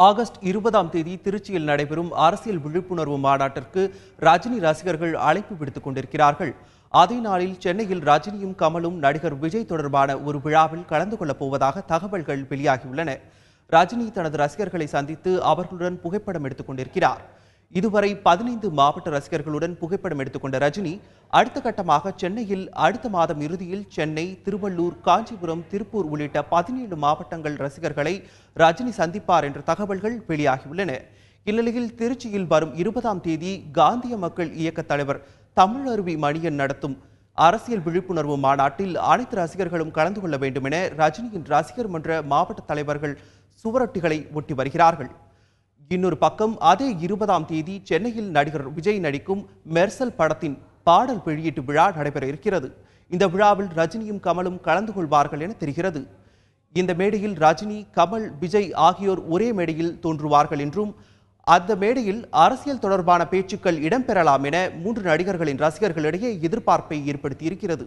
August 20ஆம் தேதி திருச்சியில் நடைபெறும் அரசியல் விழிப்புணர்வு மாநாட்டிற்கு ரஜினி ரசிகர்கள் அழைப்பு விடுத்துக் கொண்டிருக்கிறார்கள். அதே நாளில் சென்னையில் ரஜினியும் கமலும் நடிகர் விஜய் தொடர்பான ஒரு விழாவில் கலந்து கொள்ளப் போவதாக தகவல்கள் வெளியாகியுள்ளன. ரஜினி தனது ரசிகர்களை சந்தித்து அவர்களுடன் புகைப்படம் எடுத்துக் கொண்டிருக்கிறார். இதுவரை 15 மாவட்ட ரசிகர்களுடன் புகைப்படம் எடுத்துக்கொண்ட ரஜினி அடுத்த கட்டமாக சென்னையில் அடுத்த மாதம் இறுதியில் சென்னை, திருவள்ளூர், காஞ்சிபுரம், திருப்பூர் உள்ளிட்ட 17 மாவட்டங்கள் ரசிகர்களை ரஜினி சந்திப்பார் என்ற தகவல்கள் வெளியாகியுள்ளன. இந்நிலையில் திருச்சியில் வரும் 20ஆம் தேதி காந்திய மக்கள் இயக்க தலைவர் தமிழருவி மணியன் நடத்தும் அரசியல் விழிப்புணர்வு மாநாட்டில் அனைத்து ரசிகர்களும் கலந்து கொள்ள வேண்டும் என ரஜினியின் ரசிகர் மன்ற மாவட்ட தலைவர்கள் சுவரொட்டிகளை ஒட்டி வருகிறார்கள். இன்னொரு பக்கம் அதே 20ஆம் தேதி சென்னையில் நடிகர் விஜய் நடிக்கும் மெர்சல் படத்தின் பாடல் வெளியீட்டு விழா நடைபெற இருக்கிறது. இந்த விழாவில் ரஜினியும் கமலும் கலந்து கொள்வார்கள் என தெரிகிறது. இந்த மேடையில் ரஜினி, கமல், விஜய் ஆகியோர் ஒரே மேடையில் தோன்றுவார்கள் என்றும் அந்த மேடையில் அரசியல் தொடர்பான பேச்சுக்கள் இடம்பெறலாம் என 3 நடிகர்களின் ரசிகர்களிடையே எதிர்பார்ப்பை ஏற்படுத்தியிருக்கிறது.